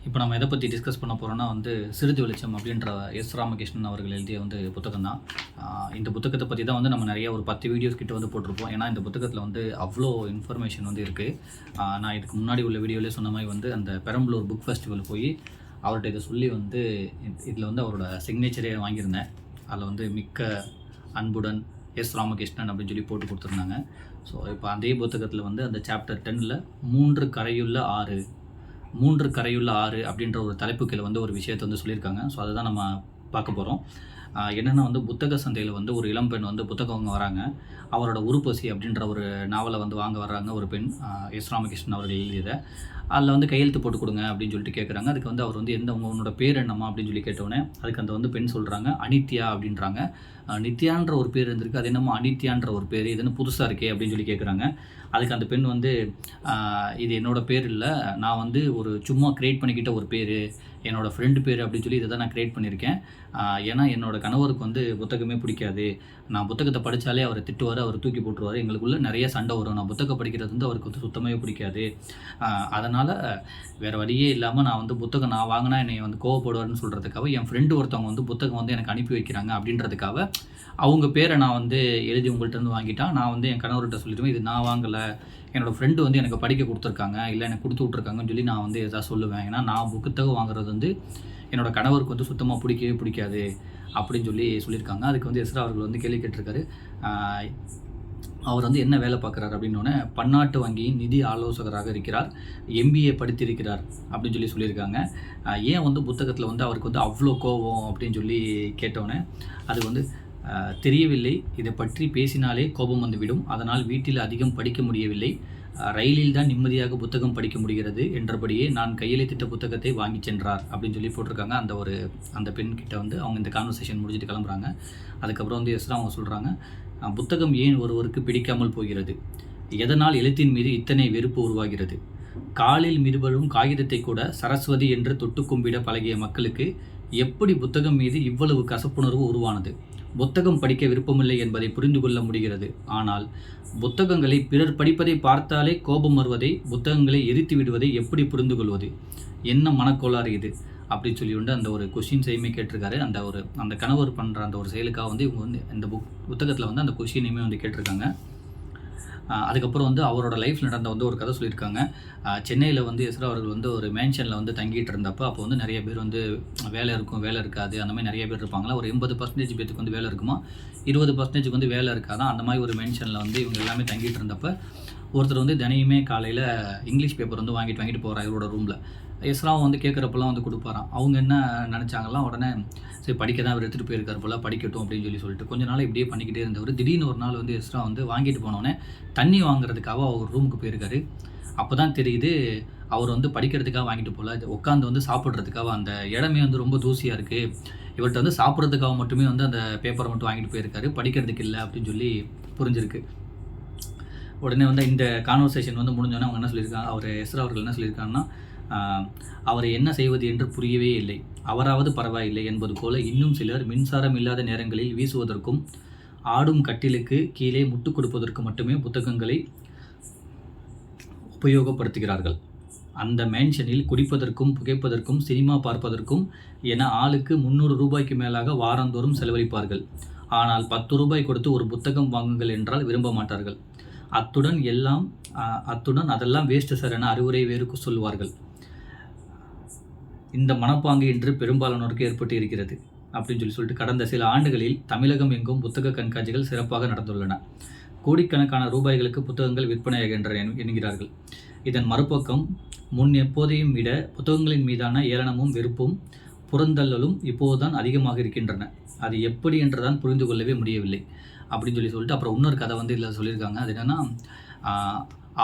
இப்போ நம்ம எதை பற்றி டிஸ்கஸ் பண்ண போகிறோம்னா சிறுது வெளிச்சம் அப்படின்ற எஸ் ராமகிருஷ்ணன் அவர்கள் எழுதிய புத்தகம் தான். இந்த புத்தகத்தை பற்றி தான் நம்ம நிறைய ஒரு 10 வீடியோஸ் கிட்ட போட்டிருப்போம். ஏன்னா இந்த புத்தகத்தில் அவ்வளோ இன்ஃபர்மேஷன் இருக்குது. நான் இதுக்கு முன்னாடி உள்ள வீடியோவிலே சொன்ன மாதிரி அந்த பெரம்பலூர் புக் ஃபெஸ்டிவல் போய் அவர்கிட்ட இதை சொல்லி இதில் அவரோட சிக்னேச்சரே வாங்கியிருந்தேன். அதில் மிக்க அன்புடன் எஸ் ராமகிருஷ்ணன் அப்படின்னு சொல்லி போட்டு கொடுத்துருந்தாங்க. ஸோ இப்போ அதே புத்தகத்தில் அந்த சாப்டர் 10ல் மூன்று கரையுள்ள ஆறு அப்படின்ற ஒரு தலைப்புக்கில் ஒரு விஷயத்தை சொல்லியிருக்காங்க. ஸோ அதை தான் நம்ம பார்க்க போகிறோம். என்னென்னா புத்தக சந்தையில் ஒரு இளம்பெண் புத்தகம் வாங்க வராங்க. அவரோட உருப்பசி அப்படின்ற ஒரு நாவலை வாங்க வர்றாங்க. ஒரு பெண் எஸ் ராமகிருஷ்ணன் அவர்கள் எழுதியதை அதில் கையெழுத்து போட்டு கொடுங்க அப்படின்னு சொல்லிட்டு கேட்குறாங்க. அதுக்கு அவர் எந்த உன்னோட பேர் என்னம்மா அப்படின்னு சொல்லி கேட்டோடனே அதுக்கு அந்த பெண் சொல்கிறாங்க அனித்யா அப்படின்றாங்க. நித்யான்ற ஒரு பேர் இருந்திருக்கு, அது என்னமோ அனித்யான்ற ஒரு பேர், இது என்ன புதுசாக இருக்கே அப்படின்னு சொல்லி கேட்குறாங்க. அதுக்கு அந்த பெண் இது என்னோடய பேர் இல்லை, நான் ஒரு சும்மா க்ரியேட் பண்ணிக்கிட்ட ஒரு பேர், என்னோடய ஃப்ரெண்டு பேர் அப்படின்னு சொல்லி இதை தான் நான் க்ரியேட் பண்ணியிருக்கேன். ஏன்னா என்னோடய கணவருக்கு புத்தகமே பிடிக்காது. நான் புத்தகத்தை படித்தாலே அவரை திட்டுவார், அவர் தூக்கி போட்டுருவார், எங்களுக்குள்ளே நிறைய சண்டை வரும். நான் புத்தகம் படிக்கிறது அவருக்கு சுத்தமாகவே பிடிக்காது. அதனால் வேறு வழியே இல்லாமல் நான் புத்தகம் நான் வாங்கினா என்னை கோவப்படுவார்னு சொல்கிறதுக்காக என் ஃப்ரெண்டு ஒருத்தவங்க புத்தகம் எனக்கு அனுப்பி வைக்கிறாங்க அப்படின்றதுக்காக அவங்க பேரை நான் எழுதி உங்கள்கிட்ட வாங்கிட்டா நான் என் கணவர்கிட்ட சொல்லிடுவேன், இது நான் வாங்கலை, என்னோடய ஃப்ரெண்டு எனக்கு படிக்க கொடுத்துருக்காங்க, இல்லை எனக்கு கொடுத்து விட்ருக்காங்கன்னு சொல்லி நான் எதாவது சொல்லுவேன். ஏன்னா நான் புத்தகம் வாங்குறது என்னோடய கணவருக்கு சுத்தமாக பிடிக்கவே பிடிக்காது அப்படின்னு சொல்லியிருக்காங்க. அதுக்கு எஸ்ரா அவர்கள் கேள்வி கேட்டிருக்காரு. அவர் என்ன வேலை பார்க்குறாரு அப்படின்னோடனே பன்னாட்டு வங்கியின் நிதி ஆலோசகராக இருக்கிறார், MBA படித்திருக்கிறார் அப்படின்னு சொல்லியிருக்காங்க. ஏன் புத்தகத்தில் அவருக்கு அவ்வளோ கோபம் அப்படின்னு கேட்டோன்னே அது தெரியவில்லை, இதை பற்றி பேசினாலே கோபம் வந்துவிடும், அதனால் வீட்டில் அதிகம் படிக்க முடியவில்லை, ரயிலில் தான் நிம்மதியாக புத்தகம் படிக்க முடிகிறது என்றபடியே நான் கையெழுத்திட்ட புத்தகத்தை வாங்கி சென்றார் அப்படின்னு போட்டிருக்காங்க. அந்த பெண் கிட்ட அவங்க இந்த கான்வர்சேஷன் முடிச்சுட்டு கிளம்புறாங்க. அதுக்கப்புறம் எஸ்ரா அவங்க சொல்கிறாங்க, புத்தகம் ஏன் ஒருவருக்கு பிடிக்காமல் போகிறது, எதனால் எழுத்தின் மீது இத்தனை வெறுப்பு உருவாகிறது, காலில் மிதிபடும் காகிதத்தை கூட சரஸ்வதி என்று தொட்டு கும்பிட பழகிய மக்களுக்கு எப்படி புத்தகம் மீது இவ்வளவு கசப்புணர்வு உருவானது, புத்தகம் படிக்க விருப்பமில்லை என்பதை புரிந்து கொள்ள முடிகிறது, ஆனால் புத்தகங்களை பிறர் படிப்பதை பார்த்தாலே கோபம் வருவதை, புத்தகங்களை எரித்து விடுவதை எப்படி புரிந்து கொள்வது, என்ன மனக்கோளாறு இது அப்படின்னு சொல்லி அந்த ஒரு கொஷின்ஸையுமே கேட்டிருக்காரு. அந்த கணவர் பண்ணுற அந்த ஒரு செயலுக்காக இவங்க இந்த புத்தகத்தில் அந்த கொஷினையுமே கேட்டிருக்காங்க. அதுக்கப்புறம் அவரோட லைஃப்பில் நடந்த ஒரு கதை சொல்லியிருக்காங்க. சென்னையில் எஸ்ரா அவர்கள் ஒரு மேன்ஷனில் தங்கிட்டு இருந்தப்போ அப்போ நிறைய பேர் வேலை இருக்கும், வேலை இருக்காது, அந்த மாதிரி நிறைய பேர் இருப்பாங்களா. ஒரு 80% பேருக்கு வேலை இருக்குமா, 20% வேலை இருக்காதான். அந்த மாதிரி ஒரு மேன்ஷனில் இவங்க எல்லாமே தங்கிட்டு இருந்தப்போ ஒருத்தர் தினையுமே காலையில் இங்கிலீஷ் பேப்பர் வாங்கிட்டு போகிறார் இவரோட ரூமில். எஸ்ராவும் கேட்குறப்பெல்லாம் கொடுப்பாராம். அவங்க என்ன நினச்சாங்கலாம், உடனே சரி படிக்க தான் அவர் எடுத்துகிட்டு போயிருக்கார் போல், படிக்கட்டும் அப்படின்னு சொல்லிட்டு கொஞ்ச நாள் இப்படியே பண்ணிக்கிட்டே இருந்தவர். திடீர்னு ஒரு நாள் எஸ்ரா வாங்கிட்டு போனோடனே தண்ணி வாங்குறதுக்காக அவர் ரூமுக்கு போயிருக்காரு. அப்போ தான் தெரியுது அவர் படிக்கிறதுக்காக வாங்கிட்டு போகல, உட்காந்து சாப்பிட்றதுக்காக. அந்த இடமே ரொம்ப தூசியாக இருக்குது, இவர்கிட்ட சாப்பிட்றதுக்காக மட்டுமே அந்த பேப்பரை மட்டும் வாங்கிட்டு போயிருக்காரு, படிக்கிறதுக்கு இல்லை அப்படின்னு புரிஞ்சிருக்கு. உடனே இந்த கான்வர்சேஷன் முடிஞ்சோடனே அவங்க என்ன சொல்லியிருக்காங்க, எஸ்ரா அவர்கள் என்ன சொல்லியிருக்காங்கன்னா, அவரை என்ன செய்வது என்று புரியவே இல்லை, அவராவது பரவாயில்லை என்பது போல இன்னும் சிலர் மின்சாரம் இல்லாத நேரங்களில் வீசுவதற்கும் ஆடும் கட்டிலுக்கு கீழே முட்டு கொடுப்பதற்கு மட்டுமே புத்தகங்களை உபயோகப்படுத்துகிறார்கள். அந்த மேன்ஷனில் குடிப்பதற்கும் புகைப்பதற்கும் சினிமா பார்ப்பதற்கும் என ஆளுக்கு 300 ரூபாய்க்கு மேலாக வாரந்தோறும் செலவழிப்பார்கள். ஆனால் 10 ரூபாய் கொடுத்து ஒரு புத்தகம் வாங்குங்கள் என்றால் விரும்ப மாட்டார்கள். அத்துடன் அதெல்லாம் வேஸ்ட் சார் என அறிவுரை வேறு சொல்லுவார்கள். இந்த மனப்பாங்கு இன்று பெரும்பாலானோருக்கு ஏற்பட்டு இருக்கிறது அப்படின்னு சொல்லிட்டு கடந்த சில ஆண்டுகளில் தமிழகம் எங்கும் புத்தக கண்காட்சிகள் சிறப்பாக நடந்துள்ளன. கோடிக்கணக்கான ரூபாய்களுக்கு புத்தகங்கள் விற்பனையாகின்றன என்கிறார்கள். இதன் மறுபக்கம் முன் எப்போதையும் விட புத்தகங்களின் மீதான ஏளனமும் வெறுப்பும் புறந்தள்ளலும் இப்போதுதான் அதிகமாக இருக்கின்றன. அது எப்படி என்றுதான் புரிந்து கொள்ளவே முடியவில்லை அப்படின்னு சொல்லிட்டு அப்புறம் இன்னொரு கதை இதில் சொல்லியிருக்காங்க. அது என்னென்னா,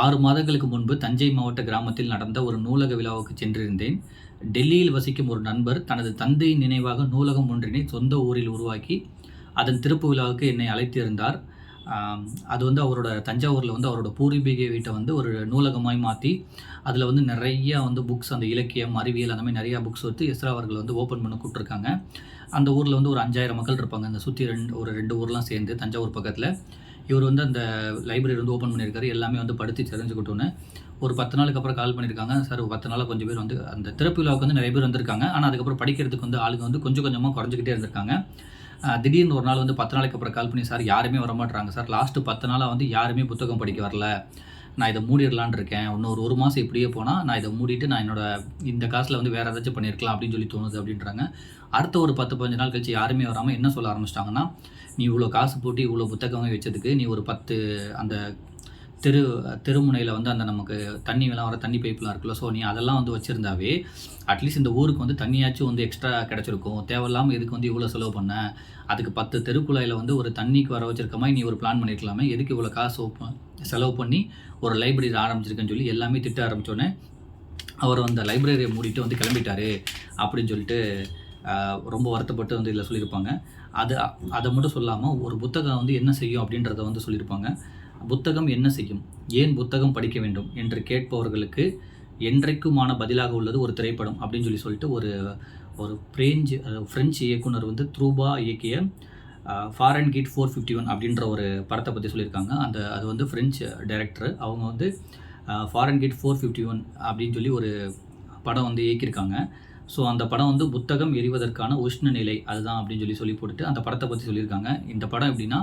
6 மாதங்களுக்கு முன்பு தஞ்சை மாவட்ட கிராமத்தில் நடந்த ஒரு நூலக விழாவுக்கு சென்றிருந்தேன். டெல்லியில் வசிக்கும் ஒரு நண்பர் தனது தந்தையின் நினைவாக நூலகம் ஒன்றினை சொந்த ஊரில் உருவாக்கி அதன் திறப்பு விழாவுக்கு என்னை அழைத்திருந்தார். அது அவரோட தஞ்சாவூரில் அவரோட பூர்வீக வீட்டை ஒரு நூலகமாய் மாற்றி அதில் நிறையா புக்ஸ், அந்த இலக்கியம், அறிவியல், அந்த மாதிரி நிறையா புக்ஸ் எஸ்ரா அவர்கள் ஓப்பன் பண்ண கூப்பிட்ருக்காங்க. அந்த ஊரில் ஒரு 5000 மக்கள் இருப்பாங்க. அந்த சுற்றி ஒரு 2 ஊர்லாம் சேர்ந்து தஞ்சாவூர் பக்கத்தில். இவர் அந்த லைப்ரரி ஓப்பன் பண்ணியிருக்காரு. எல்லாமே படித்து தெரிஞ்சுக்கிட்டோன்னு ஒரு 10 நாளுக்கு அப்புறம் கால் பண்ணியிருக்காங்க. சார் 10 நாளா கொஞ்சம் பேர் வந்து அந்த திறப்பு விழாவுக்கு வந்து நிறைய பேர் வந்திருக்காங்க. ஆனா அதுக்கப்புறம் படிக்கிறதுக்கு வந்து ஆளுங்க வந்து கொஞ்சம் கொஞ்சமா குறைஞ்சுக்கிட்டே இருந்திருக்காங்க. திடீர்னு ஒரு நாள் வந்து 10 நாளைக்கு அப்புறம் கால் பண்ணி, சார் யாருமே வரமாட்றாங்க சார். லாஸ்ட்டு 10 நாளா வந்து யாருமே புத்தகம் படிக்க வரல. நான் இத மூடிறலான்னு இருக்கேன். இன்னும் ஒரு 1 மாசம் இப்படியே போனா, நான் இத மூடிட்டு நான் என்னோட இந்த காசுல வந்து வேற ஏதாச்சும் பண்ணியிருக்கலாம் அப்படின்னு சொல்லி தோணுது அப்படின்றாங்க. அடுத்த ஒரு 10, 15 நாள் கழிச்சு யாருமே வராம என்ன சொல்ல ஆரம்பிச்சுட்டாங்கன்னா, நீ இவ்வளோ காசு போட்டு இவ்வளோ புத்தகம் வச்சதுக்கு நீ ஒரு 10 அந்த தெரு தெருமுனையில வந்து அந்த நமக்கு தண்ணிலாம் வர தண்ணி பைப்லாம் இருக்குல்ல. ஸோ நீ அதெல்லாம் வந்து வச்சிருந்தாவே, அட்லீஸ்ட் இந்த ஊருக்கு வந்து தண்ணியாச்சும் வந்து எக்ஸ்ட்ரா கிடைச்சிருக்கும். தேவையில்லாம இதுக்கு வந்து இவ்வளோ செலவு பண்ண. அதுக்கு 10 தெருக்குழாயில வந்து ஒரு தண்ணிக்கு வர வச்சிருக்க மாரி நீ ஒரு பிளான் பண்ணியிருக்கலாமே. எதுக்கு இவ்வளோ காசு செலவு பண்ணி ஒரு லைப்ரரி ஆரம்பிச்சிருக்கேன்னு சொல்லி எல்லாமே திட்ட ஆரம்பிச்சோனே, அவர் அந்த லைப்ரரியை மூடிட்டு வந்து கிளம்பிட்டாரு அப்படின்னு சொல்லிட்டு ரொம்ப வருத்தப்பட்டு வந்து இதில சொல்லியிருப்பாங்க. அத மட்டும் சொல்லாம ஒரு புத்தகம் வந்து என்ன செய்யும் அப்படின்றத வந்து சொல்லியிருப்பாங்க. புத்தகம் என்ன செய்யும்? ஏன் புத்தகம் படிக்க வேண்டும்? என்று கேட்பவர்களுக்கு என்றைக்குமான பதிலாக உள்ளது ஒரு திரைப்படம் அப்படின்னு சொல்லிட்டு ஒரு ஒரு பிரெஞ்சு இயக்குனர் வந்து த்ரூபா இயக்கிய ஃபாரன்ஹீட் 451 அப்படின்ற ஒரு படத்தை பற்றி சொல்லியிருக்காங்க. அது வந்து ஃப்ரெஞ்சு டைரக்டர். அவங்க வந்து ஃபாரன்ஹீட் 451 அப்படின்னு சொல்லி ஒரு படம் வந்து இயக்கியிருக்காங்க. ஸோ அந்த படம் வந்து புத்தகம் எரிவதற்கான உஷ்ண நிலை அதுதான் அப்படின்னு சொல்லி போட்டுட்டு அந்த படத்தை பற்றி சொல்லியிருக்காங்க. இந்த படம் எப்படின்னா,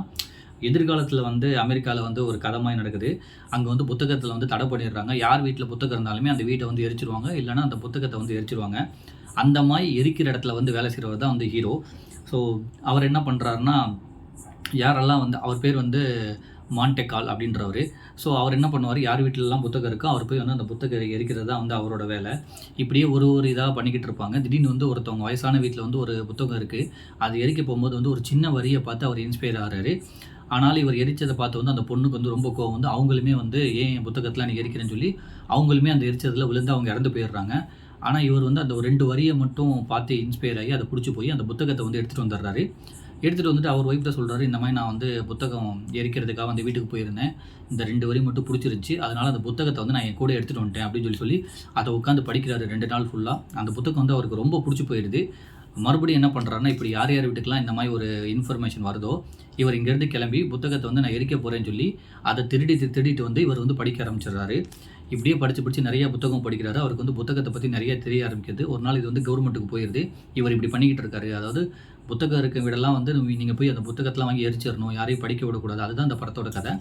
எதிர்காலத்தில் வந்து அமெரிக்காவில் வந்து ஒரு கதை மாதிரி நடக்குது. அங்கே வந்து புத்தகத்தில் வந்து தடை பண்ணிடுறாங்க. யார் வீட்டில் புத்தகம் இருந்தாலுமே அந்த வீட்டை வந்து எரிச்சிருவாங்க. இல்லைனா அந்த புத்தகத்தை வந்து எரிச்சிருவாங்க. அந்த மாதிரி எரிக்கிற இடத்துல வந்து வேலை செய்கிறவர் தான் வந்து ஹீரோ. ஸோ அவர் என்ன பண்ணுறாருன்னா, யாரெல்லாம் வந்து அவர் பேர் வந்து மான்டெக்கால் அப்படின்றவர். ஸோ அவர் என்ன பண்ணுவார், யார் வீட்டிலலாம் புத்தகம் இருக்கோ அவர் போய் வந்து அந்த புத்தகம் எரிக்கிறது தான் வந்து அவரோட வேலை. இப்படியே ஒரு இதாக பண்ணிக்கிட்டு இருப்பாங்க. திடீர்னு வந்து ஒருத்தவங்க வயசான வீட்டில் வந்து ஒரு புத்தகம் இருக்குது. அது எரிக்க போகும்போது வந்து ஒரு சின்ன வரியை பார்த்து அவர் இன்ஸ்பயர் ஆகிறாரு. ஆனாலும் இவர் எரிச்சதை பார்த்து வந்து அந்த பொண்ணுக்கு வந்து ரொம்ப கோவம் வந்து அவங்களுமே வந்து ஏன் என் புத்தகத்தில் நீ எரிக்கிறேன்னு சொல்லி அவங்களுமே அந்த எரிச்சதில் விழுந்து அவங்க இறந்து போயிடுறாங்க. ஆனால் இவர் வந்து அந்த ஒரு 2 வரியை மட்டும் பார்த்து இன்ஸ்பயர் ஆகி அதை பிடிச்சி போய் அந்த புத்தகத்தை வந்து எடுத்துகிட்டு வந்துடுறாரு. எடுத்துகிட்டு வந்துட்டு அவர் ஒய்ஃப்ட்ட சொல்கிறாரு, இந்த மாதிரி நான் வந்து புத்தகம் எரிக்கிறதுக்காக வந்து வீட்டுக்கு போயிருந்தேன். இந்த 2 வரி மட்டும் பிடிச்சிருந்துச்சி. அதனால் அந்த புத்தகத்தை வந்து நான் என் கூட எடுத்துகிட்டு வந்துட்டேன் அப்படின்னு சொல்லி அதை உட்காந்து படிக்கிறாரு 2 நாள் ஃபுல்லாக. அந்த புத்தகம் வந்து அவருக்கு ரொம்ப பிடிச்சி போயிடுது. மறுபடியும் என்ன பண்ணுறாருன்னா, இப்படி யார் யார் வீட்டுக்கெல்லாம் இந்த மாதிரி ஒரு இன்ஃபர்மேஷன் வருதோ, இவர் இங்கேருந்து கிளம்பி புத்தகத்தை வந்து நான் எரிக்க போகிறேன்னு சொல்லி அதை திருடிட்டு வந்து இவர் வந்து படிக்க ஆரம்பிச்சிடுறாரு. இப்படியே படித்து நிறைய புத்தகம் படிக்கிறாரு. அவருக்கு வந்து புத்தகத்தை பற்றி நிறைய தெரிய ஆரம்பிக்குது. ஒரு நாள் இது வந்து கவர்மெண்ட்டுக்கு போயிடுது. இவர் இப்படி பண்ணிக்கிட்டு இருக்காரு. அதாவது புத்தகம் இருக்க வீடெல்லாம் வந்து நீங்கள் போய் அந்த புத்தகத்தெலாம் வாங்கி எரிச்சிடணும், யாரையும் படிக்க விடக்கூடாது. அதுதான் அந்த படத்தோட கதை.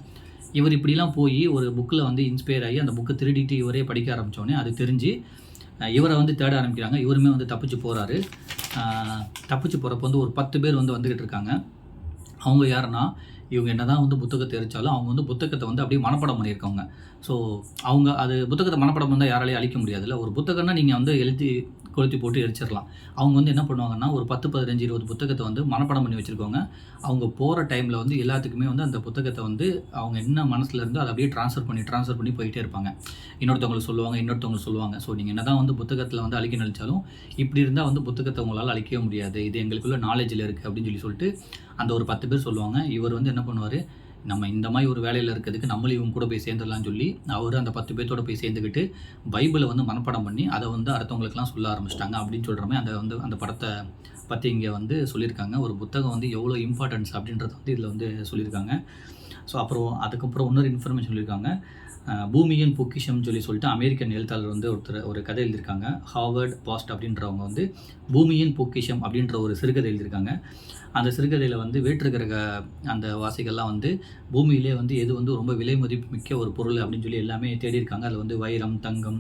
இவர் இப்படிலாம் போய் ஒரு புக்கில் வந்து இன்ஸ்பயர் ஆகி அந்த புக்கை திருடிட்டு இவரே படிக்க ஆரம்பித்தோடனே அது தெரிஞ்சு இவரை வந்து தேட ஆரம்பிக்கிறாங்க. இவருமே வந்து தப்பிச்சு போகிறாரு. தப்பிச்சு போகிறப்ப வந்து ஒரு 10 பேர் வந்து வந்துக்கிட்டு இருக்காங்க. அவங்க யாருன்னா, இவங்க என்னதான் வந்து புத்தகத்தை எரிச்சாலும் அவங்க வந்து புத்தகத்தை வந்து அப்படியே மனப்பாடம் பண்ணியிருக்காங்க. ஸோ அவங்க அது புத்தகத்தை மனப்பாடம் பண்ணால் யாராலையும் அழிக்க முடியாதுல்ல. ஒரு புத்தகம்னா நீங்கள் வந்து எழுதி கொளுத்தி போட்டு எரிச்சிடலாம். அவங்க வந்து என்ன பண்ணுவாங்கன்னா, ஒரு 10, 15, 20 புத்தகத்தை வந்து மனப்பாடம் பண்ணி வச்சுருக்கவங்க. அவங்க போகிற டைமில் வந்து எல்லாத்துக்குமே வந்து அந்த புத்தகத்தை வந்து அவங்க என்ன மனசில் இருந்தோ அதை அப்படியே ட்ரான்ஸ்ஃபர் பண்ணி போயிட்டே இருப்பாங்க. இன்னொருத்தவங்களுக்கு சொல்லுவாங்க. ஸோ நீங்கள் என்ன தான் வந்து புத்தகத்தில் வந்து அழிக்க நினைச்சாலும் இப்படி இருந்தால் வந்து புத்தகத்தை உங்களால் அழிக்கவே முடியாது. இது எங்களுக்குள்ள நாலேஜில் இருக்குது அப்படின்னு சொல்லிட்டு அந்த ஒரு 10 பேர் சொல்லுவாங்க. இவர் வந்து என்ன பண்ணுவார், நம்ம இந்த மாதிரி ஒரு வேலையில் இருக்கிறதுக்கு நம்மளும் இவங்க கூட போய் சேர்ந்துடலாம்னு சொல்லி அவர் அந்த 10 பேர்த்தோட போய் சேர்ந்துக்கிட்டு பைபிளை வந்து மனப்பாடம் பண்ணி அதை வந்து அடுத்தவங்களுக்குலாம் சொல்ல ஆரம்பிச்சிட்டாங்க அப்படின்னு சொல்கிற மாதிரி அதை வந்து அந்த படத்தை பற்றி இங்கே வந்து சொல்லியிருக்காங்க. ஒரு புத்தகம் வந்து எவ்வளோ இம்பார்ட்டன்ஸ் அப்படின்றத வந்து இதில் வந்து சொல்லியிருக்காங்க. ஸோ அதுக்கப்புறம் இன்னொரு இன்ஃபர்மேஷன் சொல்லியிருக்காங்க. பூமியின் பொக்கிஷம்னு சொல்லிட்டு அமெரிக்கன் எழுத்தாளர் வந்து ஒரு கதை எழுதியிருக்காங்க. ஹார்வர்ட் பாஸ்ட் அப்படின்றவங்க வந்து பூமியின் பொக்கிஷம் அப்படின்ற ஒரு சிறுகதை எழுதியிருக்காங்க. அந்த சிறுகதையில் வந்து வேற்றுக்கிரக அந்த வாசிகள்லாம் வந்து பூமியிலே வந்து எது வந்து ரொம்ப விலை மதிப்பு மிக்க ஒரு பொருள் அப்படின்னு சொல்லி எல்லாமே தேடியிருக்காங்க. அதில் வந்து வைரம், தங்கம்,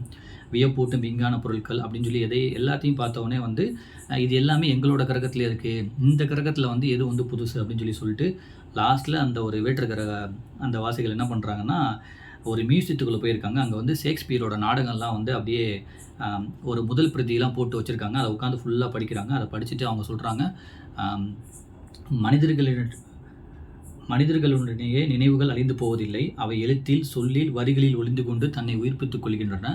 வியப்பூட்டும் விஞ்ஞான பொருட்கள் அப்படின்னு சொல்லி எல்லாத்தையும் பார்த்தோன்னே வந்து இது எல்லாமே எங்களோட கிரகத்தில் இருக்குது. இந்த கிரகத்தில் வந்து எது வந்து புதுசு அப்படின்னு சொல்லிட்டு லாஸ்ட்டில் அந்த ஒரு வேற்றுக்கிரக அந்த வாசிகள் என்ன பண்ணுறாங்கன்னா, ஒரு மியூசியத்துக்குள்ளே போயிருக்காங்க. அங்கே வந்து ஷேக்ஸ்பியரோட நாடகம்லாம் வந்து அப்படியே ஒரு முதல் பிரதியெல்லாம் போட்டு வச்சுருக்காங்க. அதை உட்காந்து ஃபுல்லாக படிக்கிறாங்க. அதை படிச்சுட்டு அவங்க சொல்கிறாங்க, மனிதர்களுடனேயே நினைவுகள் அழிந்து போவதில்லை. அவை எழுத்தில், சொல்லில், வரிகளில் ஒளிந்து கொண்டு தன்னை உயிர்ப்பித்துக் கொள்கின்றன.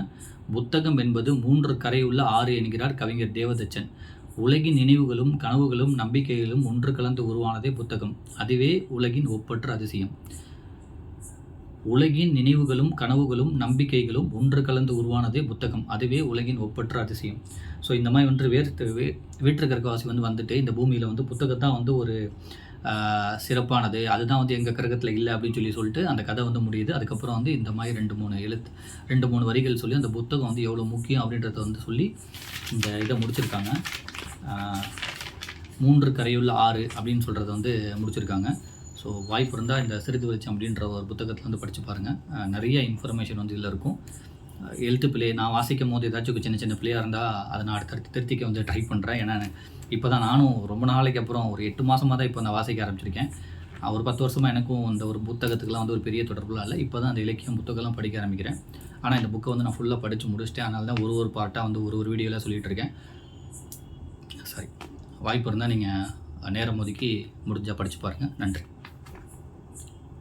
புத்தகம் என்பது 3 கரையுள்ள ஆறு என்கிறார் கவிஞர் தேவதச்சன். உலகின் நினைவுகளும் கனவுகளும் நம்பிக்கைகளும் ஒன்று கலந்து உருவானதே புத்தகம். அதுவே உலகின் ஒப்பற்ற அதிசயம். உலகின் நினைவுகளும் கனவுகளும் நம்பிக்கைகளும் ஒன்று கலந்து உருவானதே புத்தகம். அதுவே உலகின் ஒப்பற்ற அதிசயம். ஸோ இந்த மாதிரி வந்து வேற்றுக்கிரகவாசி வந்துட்டு இந்த பூமியில் வந்து புத்தகத்தான் வந்து ஒரு சிறப்பானது, அதுதான் வந்து எங்கள் கிரகத்தில் இல்லை அப்படின்னு சொல்லிட்டு அந்த கதை வந்து முடியுது. அதுக்கப்புறம் வந்து இந்த மாதிரி 2-3 வரிகள் சொல்லி அந்த புத்தகம் வந்து எவ்வளோ முக்கியம் அப்படின்றத வந்து சொல்லி இந்த இதை முடிச்சிருக்காங்க. 3 கரையுள்ள ஆறு அப்படின்னு சொல்கிறத வந்து முடிச்சிருக்காங்க. ஸோ வாய்ப்பு இருந்தால் இந்த சிறிது வெளிச்சம் அப்படின்ற ஒரு புத்தகத்தில் வந்து படித்து பாருங்கள். நிறைய இன்ஃபர்மேஷன் வந்து இதில் இருக்கும். எழுத்து பிழை நான் வாசிக்கும் போது ஏதாச்சும் சின்ன சின்ன பிள்ளையாக இருந்தால் அதை நான் அடுத்தடுத்து திருத்திக்க வந்து ட்ரை பண்ணுறேன். ஏன்னா இப்போ தான் நானும் ரொம்ப நாளைக்கு அப்புறம் ஒரு 8 மாதமாக தான் இப்போ நான் வாசிக்க ஆரம்பிச்சிருக்கேன். ஒரு 10 வருஷமாக எனக்கும் இந்த ஒரு புத்தகத்துக்குலாம் வந்து ஒரு பெரிய தொடர்புலாம் இல்லை. இப்போ தான் அந்த இலக்கியம் புத்தகம்லாம் படிக்க ஆரம்பிக்கிறேன். ஆனால் இந்த புக்கை வந்து நான் ஃபுல்லாக படித்து முடிச்சிட்டேன். அதனால தான் ஒரு பார்ட்டாக வந்து ஒரு வீடியோவில் சொல்லிகிட்டு இருக்கேன். சரி, வாய்ப்பு இருந்தால் நீங்கள் நேரம் ஒதுக்கி முடிஞ்சால் படித்து பாருங்கள். நன்றி.